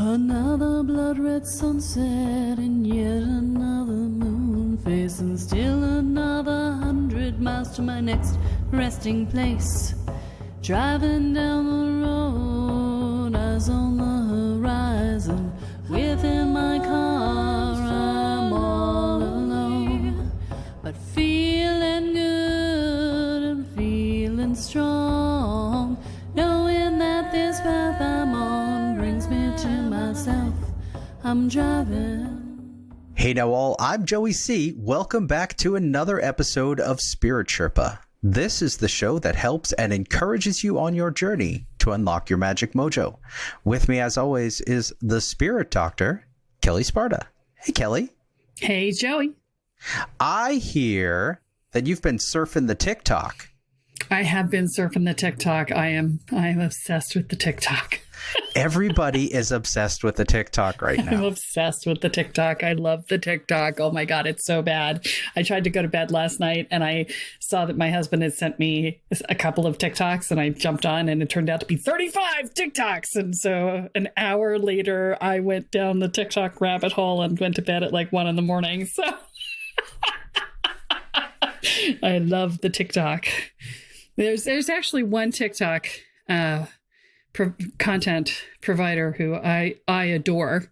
Another blood-red sunset and yet another moon face, and still another 100 miles to my next resting place. Driving down the road, eyes on the horizon. Within my car, I'm all alone, but feeling good and feeling strong, knowing that this path I'm on brings me to myself. I'm driving. Hey now all, I'm Joey C. Welcome back to another episode of Spirit Sherpa. This is the show that helps and encourages you on your journey to unlock your magic mojo. With me as always is the Spirit Doctor, Kelle Sparta. Hey Kelly. Hey Joey. I hear that you've been surfing the TikTok. I have been surfing the TikTok. I am obsessed with the TikTok. Everybody is obsessed with the TikTok right now. I'm obsessed with the TikTok. I love the TikTok. Oh my God, it's so bad. I tried to go to bed last night and I saw that my husband had sent me a couple of TikToks and I jumped on and it turned out to be 35 TikToks. And so an hour later, I went down the TikTok rabbit hole and went to bed at like 1 a.m. So I love the TikTok. There's actually one TikTok content provider who I adore.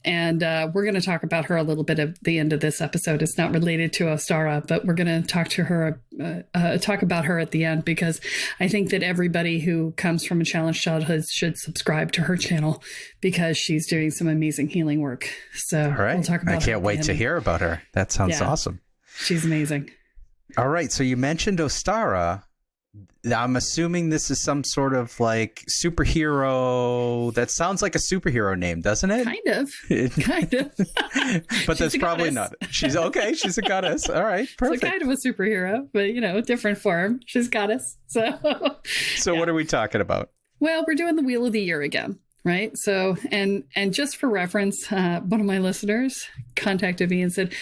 And we're going to talk about her a little bit at the end of this episode. It's not related to Ostara, but we're going to talk about her at the end, because I think that everybody who comes from a challenged childhood should subscribe to her channel because she's doing some amazing healing work. So all right. We'll talk about I can't wait to hear about her. That sounds awesome. She's amazing. All right. So you mentioned Ostara. I'm assuming this is some sort of like superhero. That sounds like a superhero name, doesn't it? Kind of. But that's probably not. She's okay. She's a goddess. All right. Perfect. She's kind of a superhero, but different form. She's goddess. So What are we talking about? Well, we're doing the Wheel of the Year again. Right. So and just for reference, one of my listeners contacted me and said,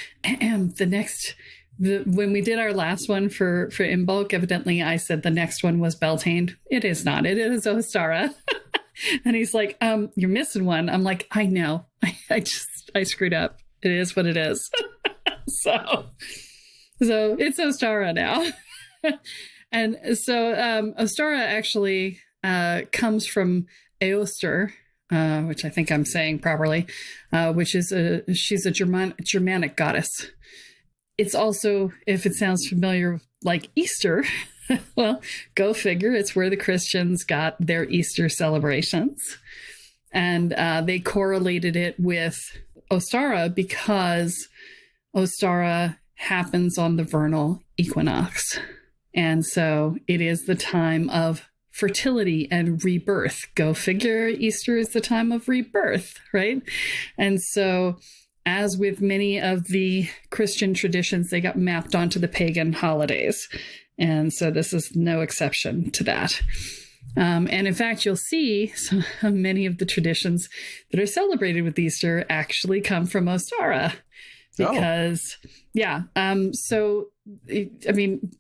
when we did our last one for In Bulk, evidently I said the next one was Beltane. It is not. It is Ostara. And he's like, you're missing one. I'm like, I know. I screwed up. It is what it is. So it's Ostara now. And so Ostara actually comes from Eoster, which I think I'm saying properly, which is she's a Germanic goddess. It's also, if it sounds familiar, like Easter, well, go figure. It's where the Christians got their Easter celebrations. And they correlated it with Ostara because Ostara happens on the vernal equinox. And so it is the time of fertility and rebirth. Go figure, Easter is the time of rebirth, right? And so as with many of the Christian traditions, they got mapped onto the pagan holidays. And so this is no exception to that. And in fact, you'll see many of the traditions that are celebrated with Easter actually come from Ostara. Because,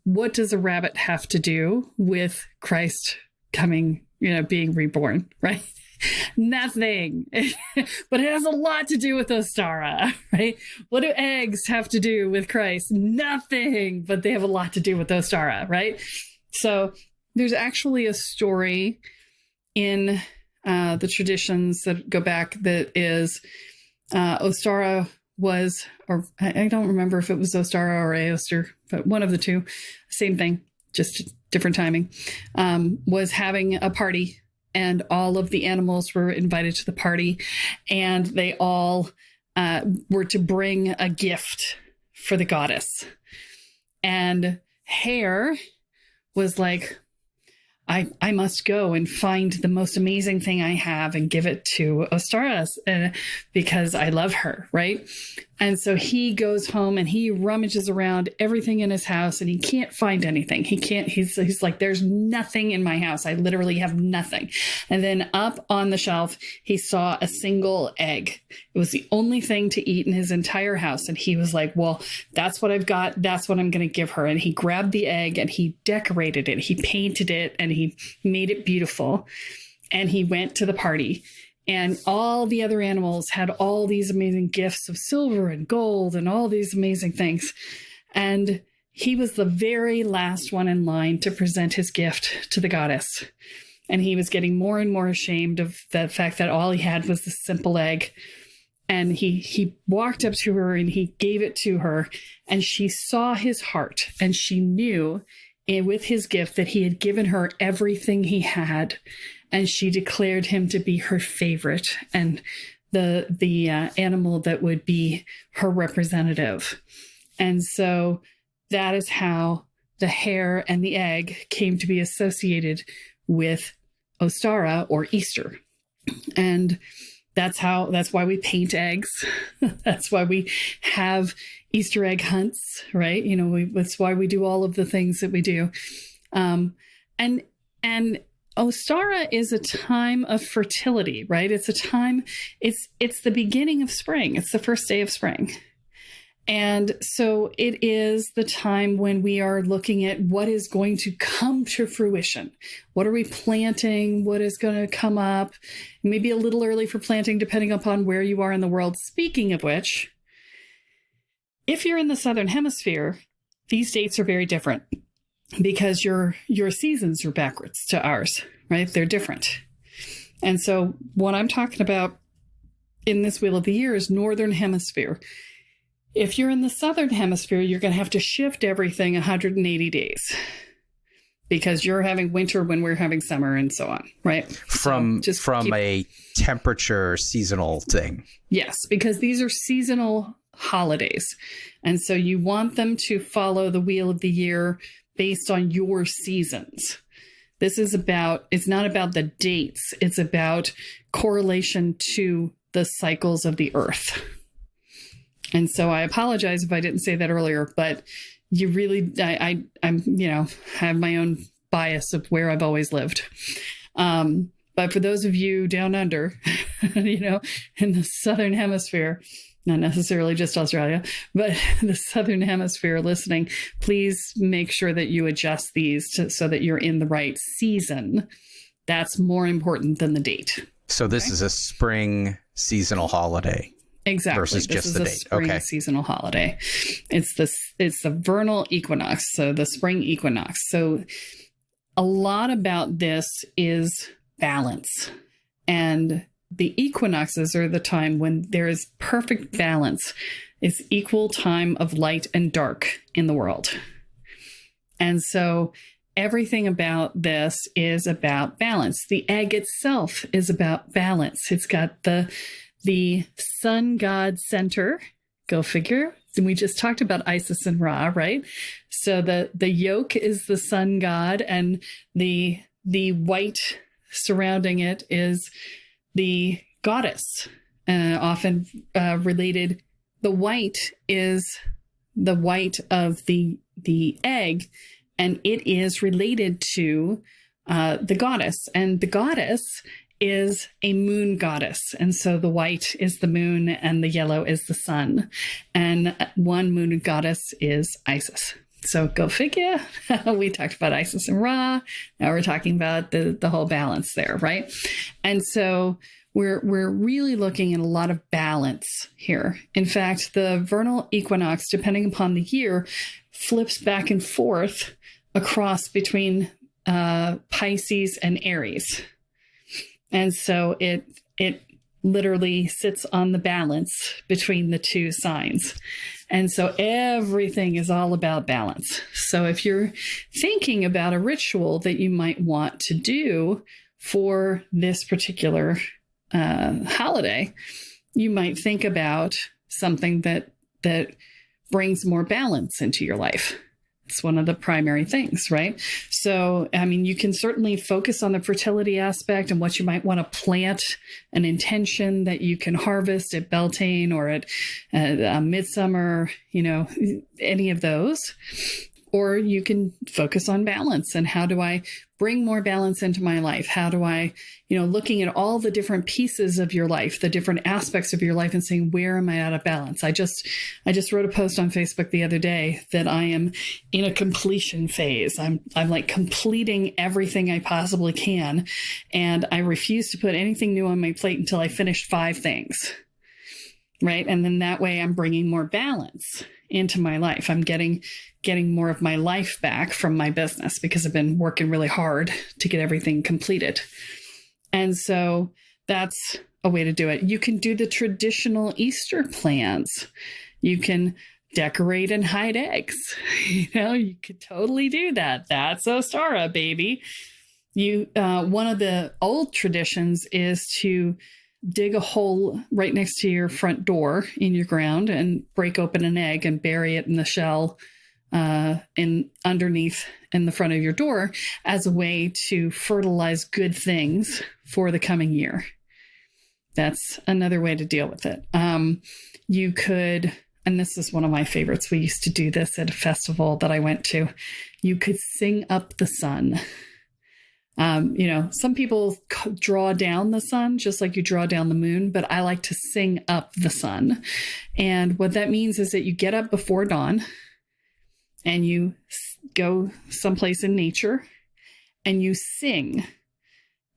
what does a rabbit have to do with Christ coming, being reborn, right? Nothing. But it has a lot to do with Ostara, right? What do eggs have to do with Christ? Nothing, but they have a lot to do with Ostara, right? So there's actually a story in the traditions that go back that is Ostara was, or I don't remember if it was Ostara or Eoster, but one of the two, same thing, just different timing, was having a party. And all of the animals were invited to the party, and they all were to bring a gift for the goddess. And Hare was like, I must go and find the most amazing thing I have and give it to Ostara because I love her, right? And so he goes home and he rummages around everything in his house and he can't find anything. He's like, there's nothing in my house. I literally have nothing. And then up on the shelf, he saw a single egg. It was the only thing to eat in his entire house. And he was like, well, that's what I've got. That's what I'm going to give her. And he grabbed the egg and he decorated it. He painted it and he made it beautiful. And he went to the party. And all the other animals had all these amazing gifts of silver and gold and all these amazing things. And he was the very last one in line to present his gift to the goddess. And he was getting more and more ashamed of the fact that all he had was this simple egg. And he walked up to her and he gave it to her. And she saw his heart. And she knew with his gift that he had given her everything he had. And she declared him to be her favorite and the animal that would be her representative. And so that is how the hare and the egg came to be associated with Ostara or Easter. And that's why we paint eggs. That's why we have Easter egg hunts, right? You know, that's why we do all of the things that we do. And Ostara is a time of fertility, right? It's a time, it's the beginning of spring. It's the first day of spring. And so it is the time when we are looking at what is going to come to fruition. What are we planting? What is going to come up? Maybe a little early for planting, depending upon where you are in the world. Speaking of which, if you're in the Southern Hemisphere, these dates are very different because your seasons are backwards to ours, right? They're different. And so what I'm talking about in this Wheel of the Year is Northern Hemisphere. If you're in the Southern Hemisphere, you're going to have to shift everything 180 days because you're having winter when we're having summer and so on, right? From a temperature seasonal thing. Yes, because these are seasonal holidays. And so you want them to follow the Wheel of the Year based on your seasons. It's not about the dates. It's about correlation to the cycles of the earth. And so I apologize if I didn't say that earlier, but you really, I'm, have my own bias of where I've always lived. But for those of you down under, in the Southern Hemisphere, not necessarily just Australia, but the Southern Hemisphere listening, please make sure that you adjust these so that you're in the right season. That's more important than the date. So this is a spring seasonal holiday. Exactly. Versus just the date. This is a spring seasonal holiday. It's the vernal equinox, so the spring equinox. So a lot about this is balance. And the equinoxes are the time when there is perfect balance. It's equal time of light and dark in the world. And so everything about this is about balance. The egg itself is about balance. It's got the sun god center, go figure. And we just talked about Isis and Ra, right? So the yolk is the sun god, and the white surrounding it is the goddess. Often related, the white is the white of the egg, and it is related to the goddess. And the goddess is a moon goddess. And so the white is the moon and the yellow is the sun. And one moon goddess is Isis. So go figure. We talked about Isis and Ra. Now we're talking about the whole balance there, right? And so we're really looking at a lot of balance here. In fact, the vernal equinox, depending upon the year, flips back and forth across between Pisces and Aries. And so it literally sits on the balance between the two signs. And so everything is all about balance. So if you're thinking about a ritual that you might want to do for this particular holiday, you might think about something that brings more balance into your life. It's one of the primary things, right? So, I mean, you can certainly focus on the fertility aspect and what you might want to plant, an intention that you can harvest at Beltane or at Midsummer, any of those. Or you can focus on balance and how do I bring more balance into my life? How do I, looking at all the different pieces of your life, the different aspects of your life and saying, where am I out of balance? I just wrote a post on Facebook the other day that I am in a completion phase. I'm like completing everything I possibly can. And I refuse to put anything new on my plate until I finish 5 things. Right. And then that way I'm bringing more balance into my life. I'm getting more of my life back from my business because I've been working really hard to get everything completed. And so that's a way to do it. You can do the traditional Easter plans. You can decorate and hide eggs. You could totally do that. That's Ostara, baby. One of the old traditions is to dig a hole right next to your front door in your ground and break open an egg and bury it in the shell underneath in the front of your door as a way to fertilize good things for the coming year. That's another way to deal with it. You could, and this is one of my favorites, we used to do this at a festival that I went to. You could sing up the sun. Some people draw down the sun just like you draw down the moon, but I like to sing up the sun. And what that means is that you get up before dawn and you go someplace in nature and you sing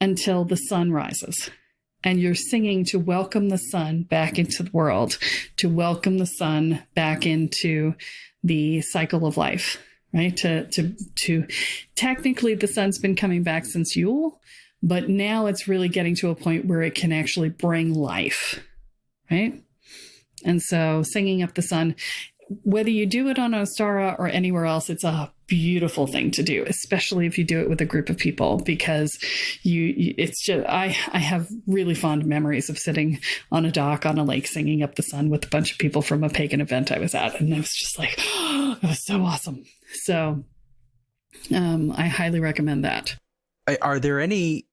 until the sun rises. And you're singing to welcome the sun back into the world, to welcome the sun back into the cycle of life. Right. To technically the sun's been coming back since Yule, but now it's really getting to a point where it can actually bring life. Right. And so singing up the sun, whether you do it on Ostara or anywhere else, it's a beautiful thing to do, especially if you do it with a group of people, because I have really fond memories of sitting on a dock on a lake singing up the sun with a bunch of people from a pagan event I was at. And I was just like, oh, it was so awesome. So I highly recommend that. Are there any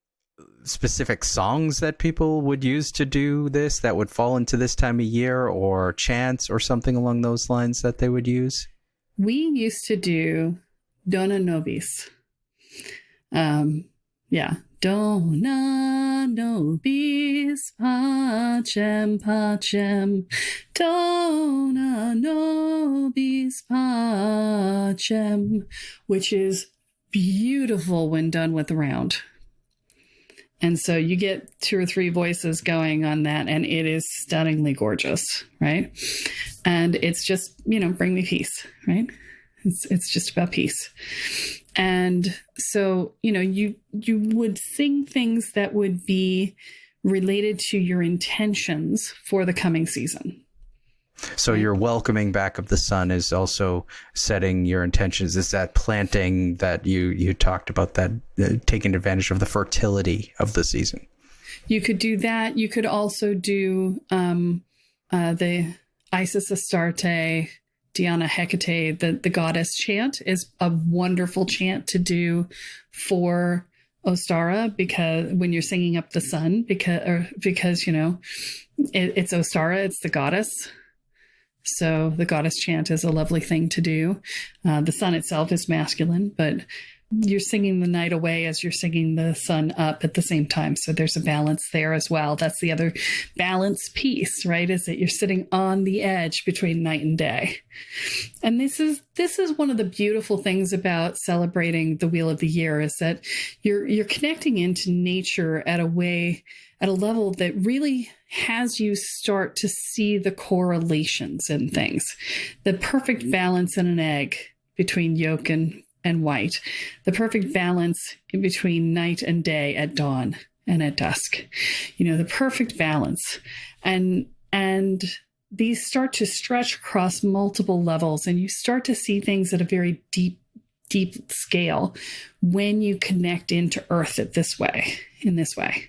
specific songs that people would use to do this that would fall into this time of year, or chants or something along those lines that they would use? We used to do Dona Nobis. Dona Nobis Pacem Pacem. Dona Nobis Pacem, which is beautiful when done with the round. And so you get 2 or 3 voices going on that, and it is stunningly gorgeous, right? And it's just, bring me peace, right? It's just about peace. And so, you would sing things that would be related to your intentions for the coming season. So your welcoming back of the sun is also setting your intentions. Is that planting that you talked about, that taking advantage of the fertility of the season? You could do that. You could also do the Isis Astarte, Diana Hecate, the goddess chant is a wonderful chant to do for Ostara, because when you're singing up the sun, because it's Ostara, it's the goddess. So the goddess chant is a lovely thing to do. The sun itself is masculine, but you're singing the night away as you're singing the sun up at the same time. So there's a balance there as well. That's the other balance piece, right? Is that you're sitting on the edge between night and day. And this is one of the beautiful things about celebrating the Wheel of the Year, is that you're connecting into nature at a level that really has you start to see the correlations in things, the perfect balance in an egg between yolk and white, the perfect balance in between night and day, at dawn and at dusk, the perfect balance. And these start to stretch across multiple levels, and you start to see things at a very deep scale when you connect into Earth in this way.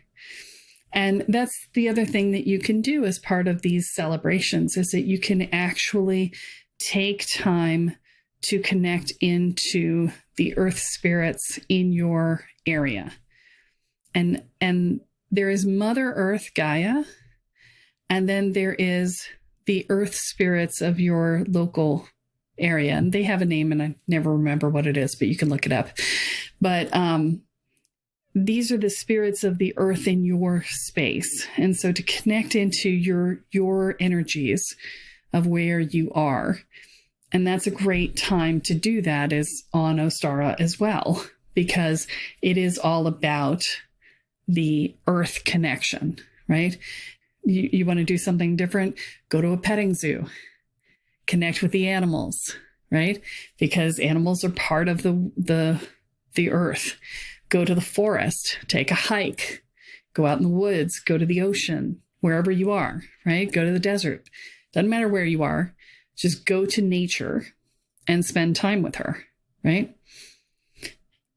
And that's the other thing that you can do as part of these celebrations, is that you can actually take time to connect into the earth spirits in your area. And there is Mother Earth, Gaia, and then there is the earth spirits of your local area, and they have a name and I never remember what it is, but you can look it up. But these are the spirits of the earth in your space. And so to connect into your energies of where you are, and that's a great time to do that is on Ostara as well, because it is all about the earth connection, right? You want to do something different, go to a petting zoo, connect with the animals, right? Because animals are part of the earth. Go to the forest, take a hike, go out in the woods, go to the ocean, wherever you are, right? Go to the desert. Doesn't matter where you are, just go to nature and spend time with her, right?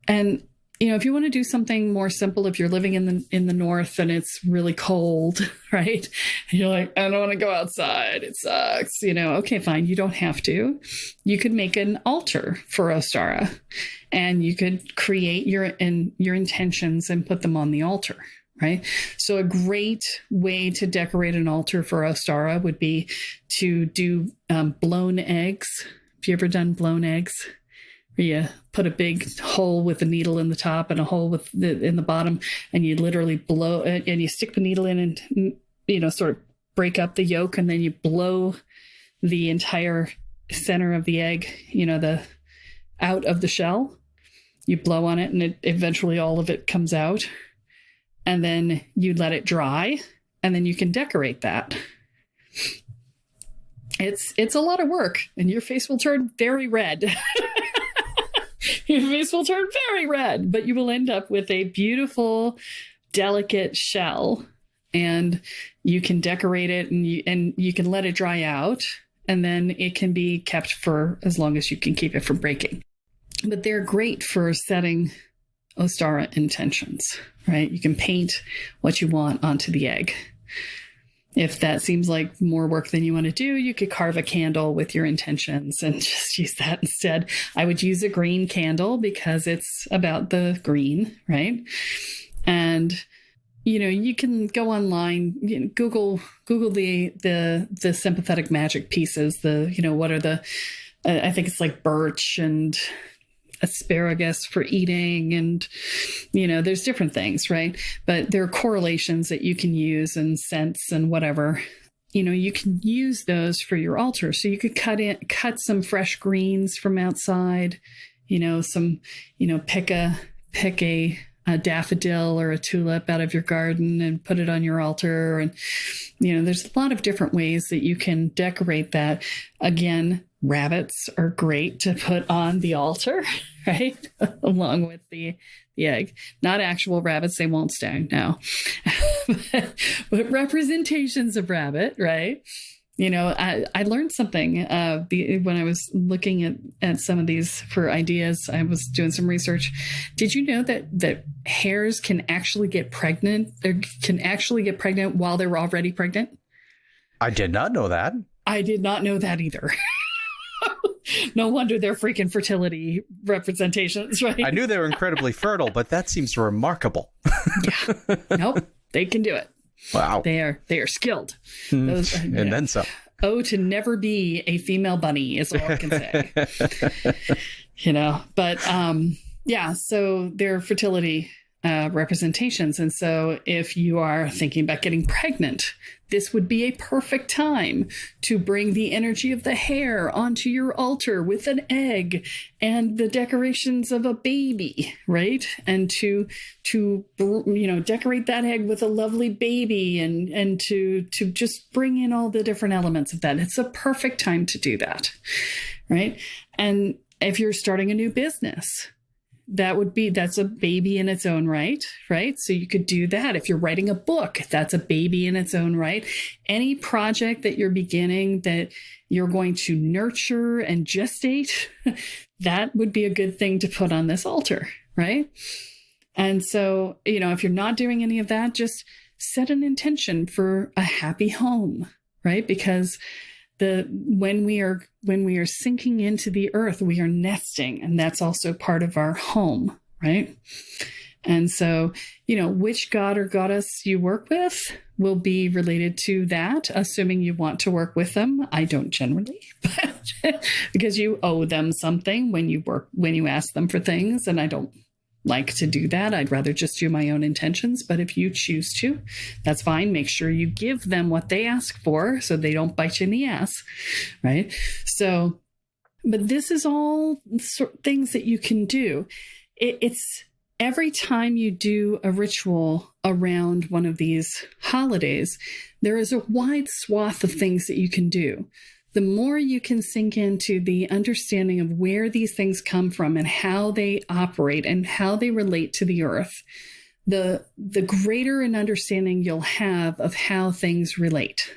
And if you want to do something more simple, if you're living in the north and it's really cold, right? And you're like, I don't want to go outside. It sucks. Okay, fine. You don't have to. You could make an altar for Ostara, and you could create your intentions and put them on the altar, right? So a great way to decorate an altar for Ostara would be to do blown eggs. Have you ever done blown eggs? You put a big hole with a needle in the top and a hole in the bottom, and you literally blow it, and you stick the needle in and, sort of break up the yolk, and then you blow the entire center of the egg, out of the shell. You blow on it, and eventually all of it comes out, and then you let it dry, and then you can decorate that. It's a lot of work, and your face will turn very red. Your face will turn very red, but you will end up with a beautiful, delicate shell, and you can decorate it, and you can let it dry out, and then it can be kept for as long as you can keep it from breaking. But they're great for setting Ostara intentions, right? You can paint what you want onto the egg. If that seems like more work than you want to do, you could carve a candle with your intentions and just use that instead. I would use a green candle because it's about the green, right? And, you can go online, Google the sympathetic magic pieces, what are the, I think it's like birch and asparagus for eating, and there's different things, right? But there are correlations that you can use, and scents and whatever. You can use those for your altar. So you could cut some fresh greens from outside, pick a daffodil or a tulip out of your garden and put it on your altar. And there's a lot of different ways that you can decorate that. Again, rabbits are great to put on the altar, right? Along with the egg. Not actual rabbits, they won't stay, no. but representations of rabbit, right? I learned something when I was looking at some of these for ideas. I was doing some research. Did you know that hares can actually get pregnant? Or can actually get pregnant while they're already pregnant? I did not know that. I did not know that either. No wonder they're freaking fertility representations, right? I knew they were incredibly fertile, but that seems remarkable. Yeah. Nope. They can do it. Wow. They are skilled. Those, and then some. Oh, to never be a female bunny is all I can say. But so they're fertility representations. And so if you are thinking about getting pregnant, this would be a perfect time to bring the energy of the hare onto your altar with an egg and the decorations of a baby, right? And to decorate that egg with a lovely baby and to just bring in all the different elements of that. It's a perfect time to do that, right? And if you're starting a new business, that's a baby in its own right? So you could do that. If you're writing a book, that's a baby in its own right. Any project that you're beginning that you're going to nurture and gestate, that would be a good thing to put on this altar, right? And so, if you're not doing any of that, just set an intention for a happy home, right? Because when we are sinking into the earth, we are nesting, and that's also part of our home, right? And so, which god or goddess you work with will be related to that, assuming you want to work with them. I don't generally, but because you owe them something when you ask them for things, and I don't like to do that. I'd rather just do my own intentions. But if you choose to, that's fine. Make sure you give them what they ask for so they don't bite you in the ass, right? So, but this is all things that you can do. It's every time you do a ritual around one of these holidays, there is a wide swath of things that you can do. The more you can sink into the understanding of where these things come from and how they operate and how they relate to the earth, the greater an understanding you'll have of how things relate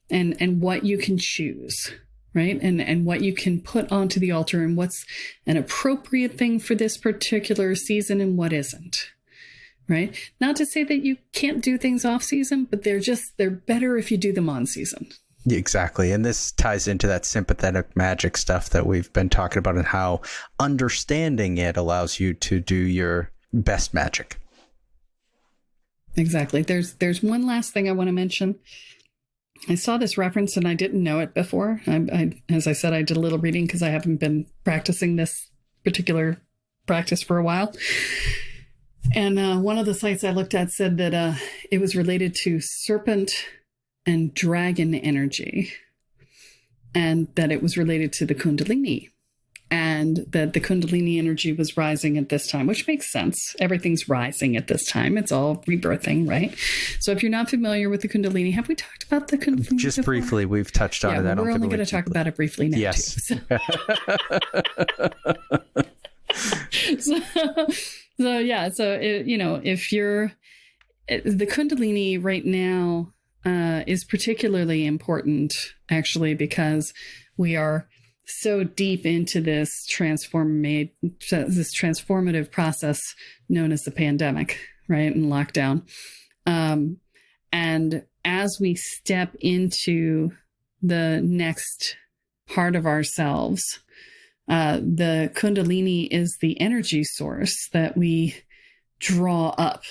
and what you can choose, right? And what you can put onto the altar and what's an appropriate thing for this particular season and what isn't, right? Not to say that you can't do things off season, but they're better if you do them on season. Exactly. And this ties into that sympathetic magic stuff that we've been talking about and how understanding it allows you to do your best magic. Exactly. There's one last thing I want to mention. I saw this reference and I didn't know it before. As I said, I did a little reading because I haven't been practicing this particular practice for a while. And one of the sites I looked at said that it was related to serpent and dragon energy, and that it was related to the Kundalini, and that the Kundalini energy was rising at this time, which makes sense. Everything's rising at this time. It's all rebirthing, right? So if you're not familiar with the Kundalini, have we talked about the Kundalini just before? Briefly, we've touched on it. Yeah, we're only going to talk about it briefly now. Yes. Too, if you're the Kundalini right now, is particularly important, actually, because we are so deep into this transformative process known as the pandemic, right, and lockdown. And as we step into the next part of ourselves, the Kundalini is the energy source that we draw up.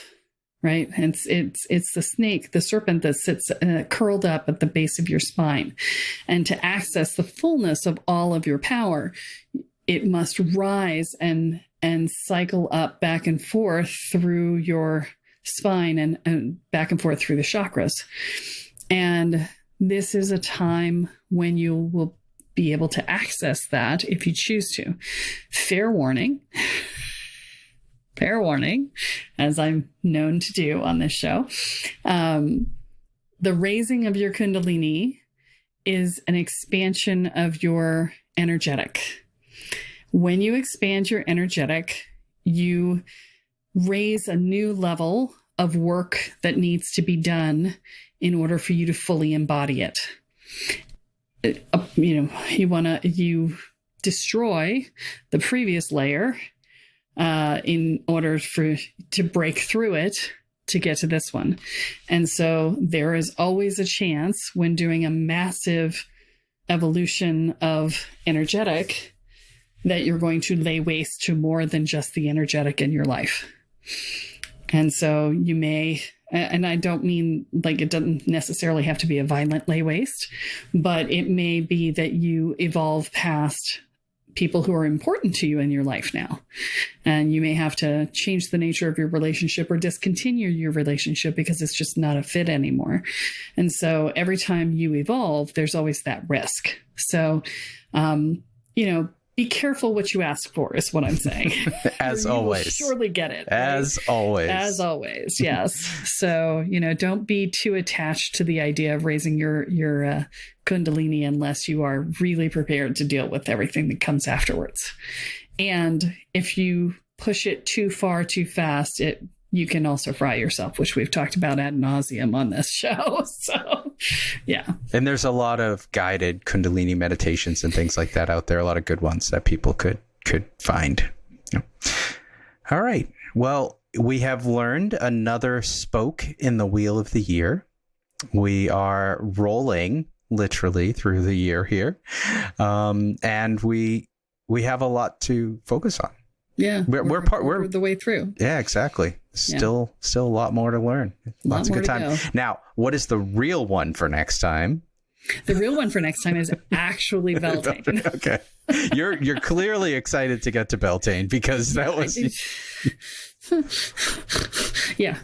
Right. And it's the snake, the serpent that sits curled up at the base of your spine. And to access the fullness of all of your power, it must rise and cycle up back and forth through your spine and back and forth through the chakras. And this is a time when you will be able to access that if you choose to. Fair warning, as I'm known to do on this show, the raising of your Kundalini is an expansion of your energetic. When you expand your energetic, you raise a new level of work that needs to be done in order for you to fully embody it. You destroy the previous layer in order to break through it to get to this one. And so there is always a chance when doing a massive evolution of energetic that you're going to lay waste to more than just the energetic in your life. And so you may, and I don't mean like it doesn't necessarily have to be a violent lay waste, but it may be that you evolve past people who are important to you in your life now. And you may have to change the nature of your relationship or discontinue your relationship because it's just not a fit anymore. And so every time you evolve, there's always that risk. So, be careful what you ask for is what I'm saying. As always. You'll surely get it. As always. As always, yes. So, don't be too attached to the idea of raising your Kundalini unless you are really prepared to deal with everything that comes afterwards. And if you push it too far, too fast, you can also fry yourself, which we've talked about ad nauseum on this show. So, yeah. And there's a lot of guided Kundalini meditations and things like that out there. A lot of good ones that people could find. All right. Well, we have learned another spoke in the wheel of the year. We are rolling literally through the year here. And we have a lot to focus on. Yeah. We're the way through. Yeah, exactly. Still a lot more to learn. Lots of good time. Now, what is the real one for next time? The real one for next time is actually Beltane. Okay. You're clearly excited to get to Beltane because that was yeah.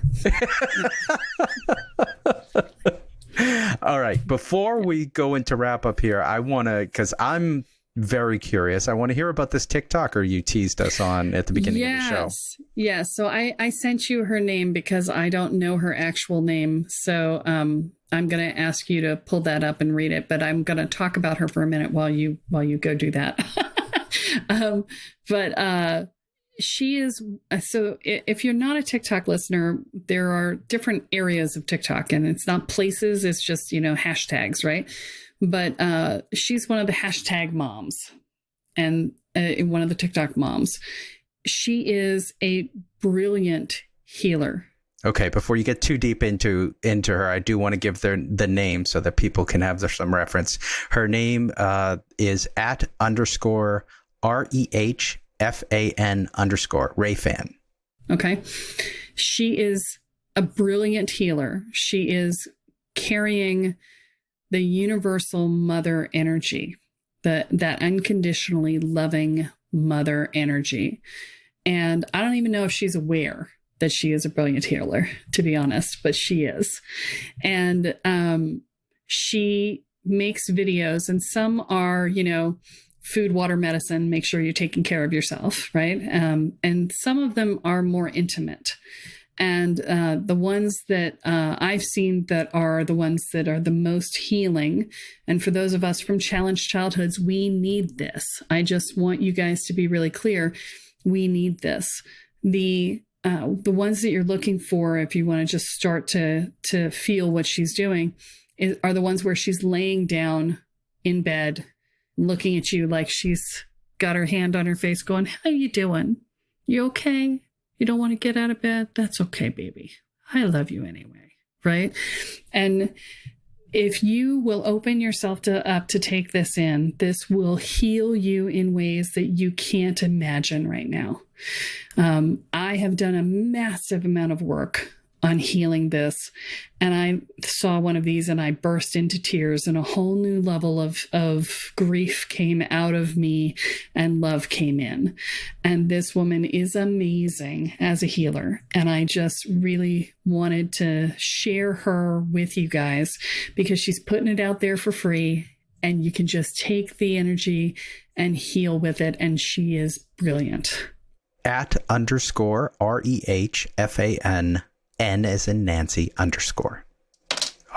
All right. Before we go into wrap up here, I want to, because I'm very curious. I want to hear about this TikToker you teased us on at the beginning of the show. Yes. So I sent you her name because I don't know her actual name. So I'm going to ask you to pull that up and read it, but I'm going to talk about her for a minute while you go do that. But she is, so if you're not a TikTok listener, there are different areas of TikTok, and it's not places, it's just, hashtags, right? But she's one of the hashtag moms, and one of the TikTok moms. She is a brilliant healer. Okay, before you get too deep into her, I do want to give the name so that people can have some reference. Her name is @_REHFAN _Rayfan. Okay. She is a brilliant healer. She is carrying the universal mother energy, that unconditionally loving mother energy. And I don't even know if she's aware that she is a brilliant healer, to be honest, but she is. And she makes videos, and some are, food, water, medicine, make sure you're taking care of yourself, right? And some of them are more intimate. And the ones that I've seen that are the ones that are the most healing, and for those of us from challenged childhoods, we need this. I just want you guys to be really clear. We need this. The ones that you're looking for, if you want to just start to feel what she's doing, are the ones where she's laying down in bed, looking at you like she's got her hand on her face going, how you doing? You okay? You don't want to get out of bed? That's okay, baby. I love you anyway, right? And if you will open yourself up to take this in, this will heal you in ways that you can't imagine right now. I have done a massive amount of work on healing this, and I saw one of these and I burst into tears, and a whole new level of grief came out of me and love came in. And this woman is amazing as a healer, and I just really wanted to share her with you guys because she's putting it out there for free, and you can just take the energy and heal with it, and she is brilliant. @_REHFAN N as in Nancy _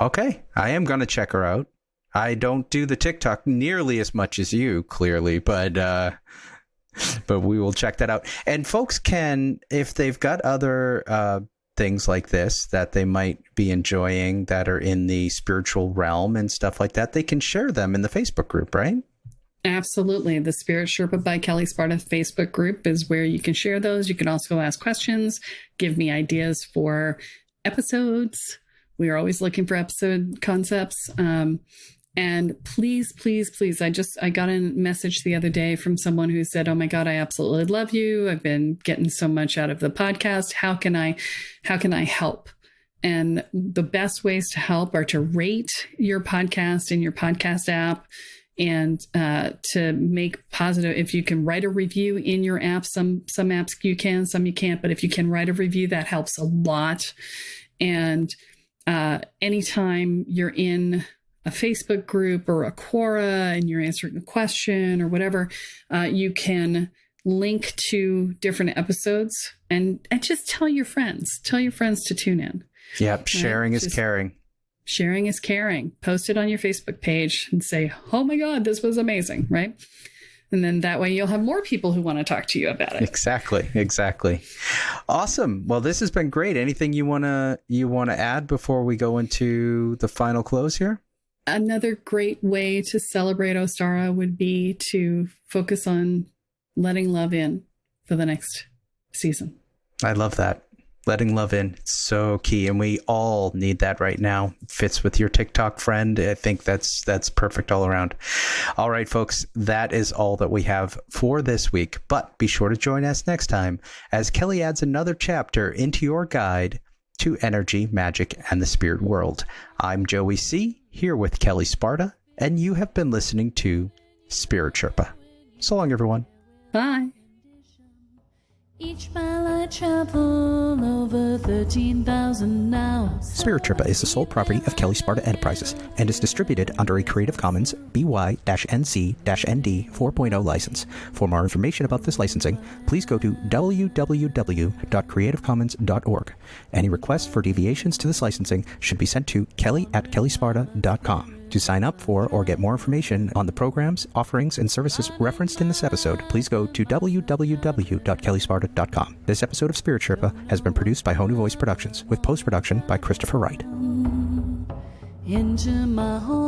Okay, I am going to check her out. I don't do the TikTok nearly as much as you, clearly, but we will check that out. And folks can, if they've got other things like this that they might be enjoying that are in the spiritual realm and stuff like that, they can share them in the Facebook group, right? Absolutely. The Spirit Sherpa by Kelle Sparta Facebook group is where you can share those. You can also ask questions, give me ideas for episodes. We are always looking for episode concepts. And please, I got a message the other day from someone who said, oh my God, I absolutely love you. I've been getting so much out of the podcast. How can I help? And the best ways to help are to rate your podcast in your podcast app, and to make positive, if you can write a review in your app. Some apps you can, some you can't, but if you can write a review, that helps a lot. And anytime you're in a Facebook group or a Quora and you're answering a question or whatever, you can link to different episodes and just tell your friends to tune in. Yep. Sharing is caring. Sharing is caring. Post it on your Facebook page and say, oh my God, this was amazing, right? And then that way you'll have more people who want to talk to you about it. Exactly. Awesome. Well, this has been great. Anything you want to add before we go into the final close here? Another great way to celebrate Ostara would be to focus on letting love in for the next season. I love that. Letting love in. It's so key. And we all need that right now. Fits with your TikTok friend. I think that's perfect all around. All right, folks, that is all that we have for this week. But be sure to join us next time as Kelle adds another chapter into your guide to energy, magic, and the spirit world. I'm Joey C, here with Kelle Sparta, and you have been listening to Spirit Sherpa. So long, everyone. Bye. Each mile I travel over 13,000 now. Spirit Sherpa is the sole property of Kelle Sparta Enterprises and is distributed under a Creative Commons BY-NC-ND 4.0 license. For more information about this licensing, please go to www.creativecommons.org. Any requests for deviations to this licensing should be sent to kelly@kellesparta.com. To sign up for or get more information on the programs, offerings, and services referenced in this episode, please go to www.kellesparta.com. This episode of Spirit Sherpa has been produced by Honu Voice Productions, with post-production by Christopher Wright. Into my home.